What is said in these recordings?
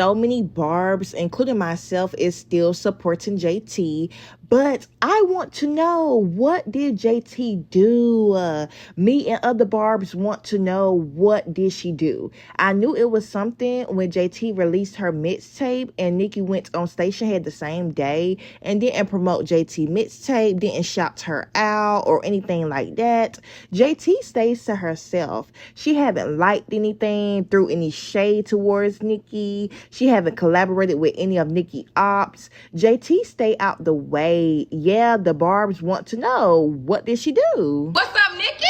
So many barbs, including myself, is still supporting JT. But I want to know, what did JT do? Me and other barbs want to know, what did she do? I knew it was something when JT released her mixtape and Nicki went on Station Head the same day and didn't promote JT mixtape, didn't shout her out or anything like that. JT stays to herself. She haven't liked anything, threw any shade towards Nicki. She haven't collaborated with any of Nicki ops. JT stay out the way. Yeah, the barbs want to know, what did she do? What's up, Nicki?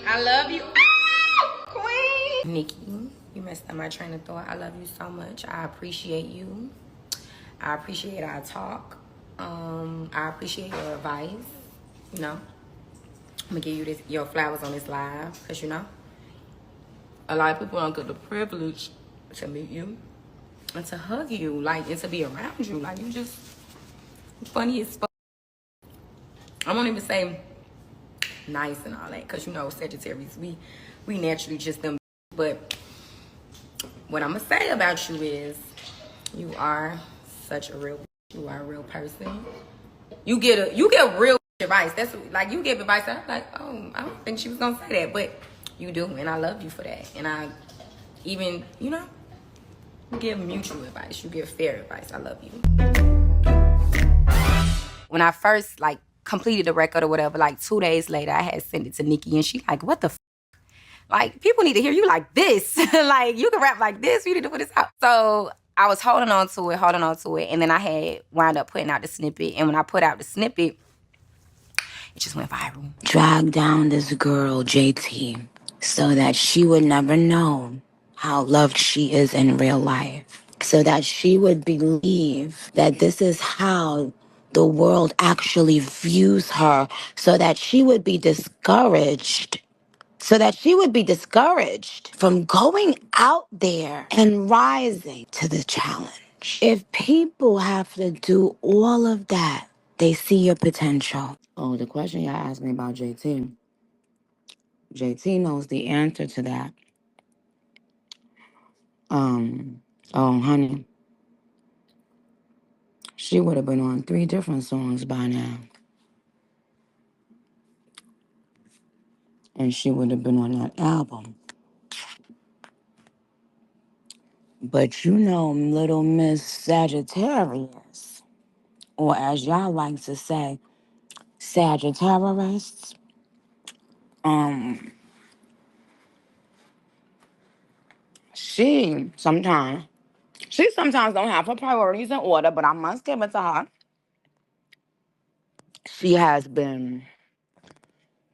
I love you. Ah, queen. Nicki, you messed up my train of thought. I love you so much. I appreciate you. I appreciate our talk. I appreciate your advice. You know, I'm gonna give you your flowers on this live, cause you know, a lot of people don't get the privilege to meet you and to hug you, like, and to be around you. Like, you just funny as fuck. I won't even say nice and all that, cause you know Sagittarius, we naturally just them. But what I'm gonna say about you is, you are such a real. You are a real person. You get real advice. That's like, you give advice. I'm like, oh, I don't think she was gonna say that, but you do, and I love you for that. And I even, you know, you give mutual advice. You give fair advice. I love you. When I first like completed the record or whatever, like 2 days later, I had sent it to Nicki, and she like, what the f? Like, people need to hear you like this. Like, you can rap like this. You need to put this out. So I was holding on to it. And then I had wound up putting out the snippet. And when I put out the snippet, it just went viral. Drag down this girl, JT, so that she would never know how loved she is in real life. So that she would believe that this is how the world actually views her. So that she would be discouraged. From going out there and rising to the challenge. If people have to do all of that, they see your potential. Oh, the question y'all asked me about JT. JT knows the answer to that. Oh, honey, she would have been on 3 different songs by now. And she would have been on that album. But you know, little Miss Sagittarius, or as y'all like to say, Sagittarius, she sometimes don't have her priorities in order, but I must give it to her. She has been,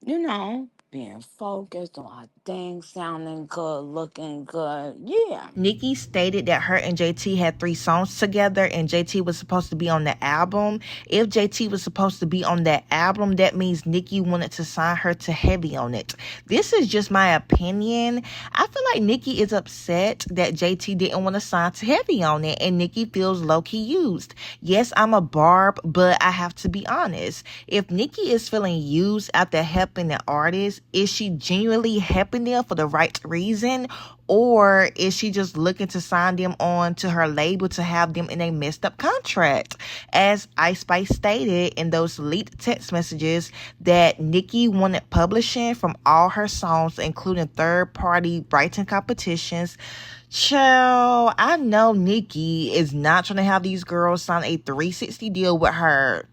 you know, being focused on her thing, sounding good, looking good. Yeah. Nicki stated that her and JT had 3 songs together and JT was supposed to be on the album. If JT was supposed to be on that album, that means Nicki wanted to sign her to Heavy on it. This is just my opinion. I feel like Nicki is upset that JT didn't want to sign to Heavy on it, and Nicki feels low-key used. Yes, I'm a barb, but I have to be honest. If Nicki is feeling used after helping an artist, is she genuinely helping them for the right reason? Or is she just looking to sign them on to her label to have them in a messed up contract? As Ice Spice stated in those leaked text messages, that Nicki wanted publishing from all her songs, including third-party writing competitions. Child, I know Nicki is not trying to have these girls sign a 360 deal with her.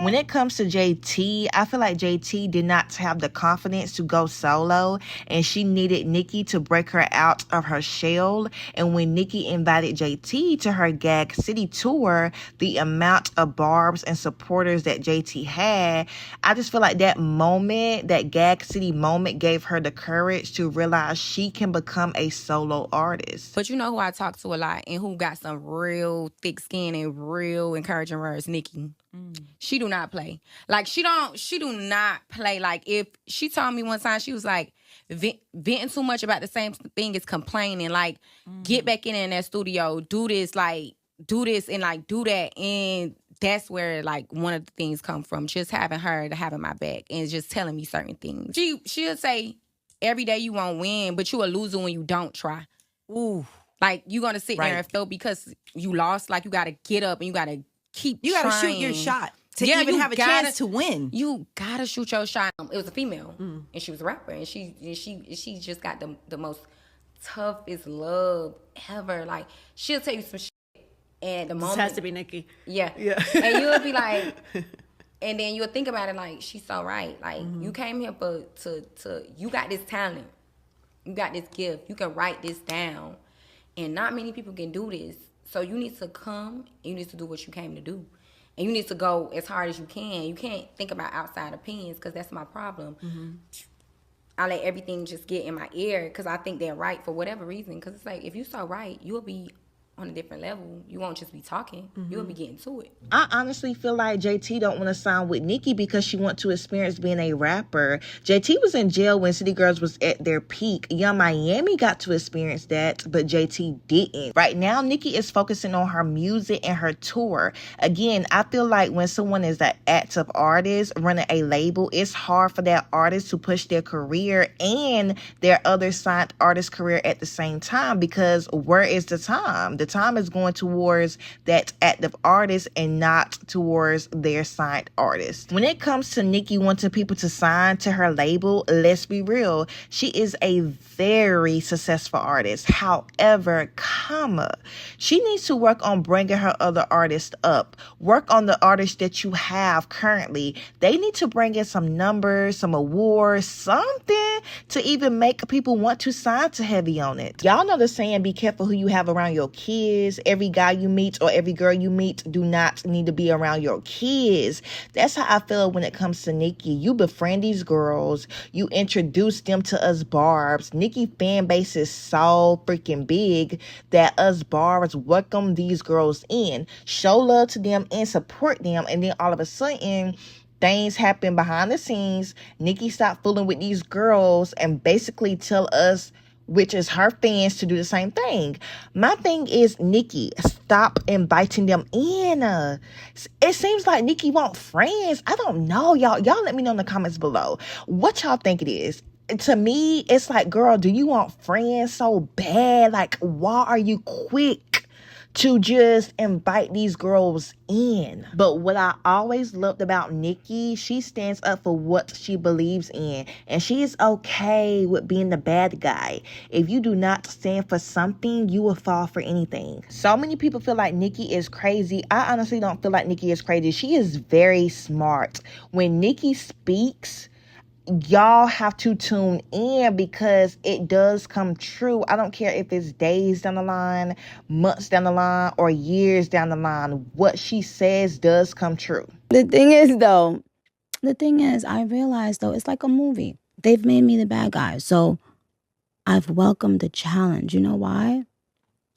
When it comes to JT, I feel like JT did not have the confidence to go solo, and she needed Nicki to break her out of her shell. And when Nicki invited JT to her Gag City tour, the amount of barbs and supporters that JT had, I just feel like that moment, that Gag City moment, gave her the courage to realize she can become a solo artist. But you know who I talk to a lot and who got some real thick skin and real encouraging words? Nicki. She do not play. Like, she do not play. Like, if she told me one time, she was like, venting too much about the same thing is complaining. Like, get back in that studio, do this, and like do that. And that's where like one of the things come from. Just having her to having my back and just telling me certain things. She'll say, every day you won't win, but you a loser when you don't try. Ooh. Like, you're going to sit there and feel because you lost, like, you got to get up and you got to keep You got to shoot your shot to even have a chance to win. You got to shoot your shot. It was a female, and she was a rapper, and she just got the most toughest love ever. Like, she'll tell you some shit, and the moment... This has to be Nicki. Yeah. And you'll be like... And then you'll think about it like, she's so right. Like, you came here you got this talent. You got this gift. You can write this down. And not many people can do this. So you need to come, and you need to do what you came to do. And you need to go as hard as you can. You can't think about outside opinions, because that's my problem. I let everything just get in my ear because I think they're right for whatever reason. Because it's like, if you so right, you'll be on a different level. You won't just be talking. You'll be getting to it. I honestly feel like JT don't want to sign with Nicki because she want to experience being a rapper. JT was in jail when City Girls was at their peak. Young Miami got to experience that, but JT didn't. Right now, Nicki is focusing on her music and her tour. Again, I feel like when someone is an active artist running a label, it's hard for that artist to push their career and their other signed artist career at the same time, because where is the time? The time is going towards that active artist and not towards their signed artist. When it comes to Nicki wanting people to sign to her label, let's be real, she is a very successful artist. However, she needs to work on bringing her other artists up. Work on the artists that you have currently. They need to bring in some numbers, some awards, something to even make people want to sign to Heavy on it. Y'all know the saying, be careful who you have around your kids. Every guy you meet or every girl you meet do not need to be around your kids. That's how I feel when it comes to Nicki. You befriend these girls. You introduce them to us barbs. Nicki fan base is so freaking big that us barbs welcome these girls in, show love to them and support them. And then all of a sudden, things happen behind the scenes. Nicki stopped fooling with these girls and basically tell us, which is her fans, to do the same thing. My thing is, Nicki, stop inviting them in. It seems like Nicki want friends. I don't know, y'all. Y'all let me know in the comments below what y'all think it is. To me, it's like, girl, do you want friends so bad? Like, why are you quick to just invite these girls in? But what I always loved about Nicki, she stands up for what she believes in, and she is okay with being the bad guy. If you do not stand for something, you will fall for anything. So many people feel like Nicki is crazy. I honestly don't feel like Nicki is crazy. She is very smart. When Nicki speaks, y'all have to tune in because it does come true. I don't care if it's days down the line, months down the line, or years down the line. What she says does come true. The thing is, I realized, though, it's like a movie. They've made me the bad guy. So I've welcomed the challenge. You know why?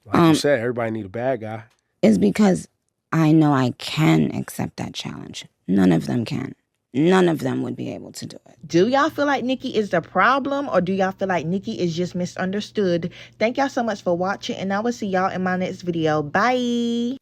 Like you said, everybody need a bad guy. It's because I know I can accept that challenge. None of them can. None of them would be able to do it. Do y'all feel like Nicki is the problem, or do y'all feel like Nicki is just misunderstood? Thank y'all so much for watching, and I will see y'all in my next video. Bye.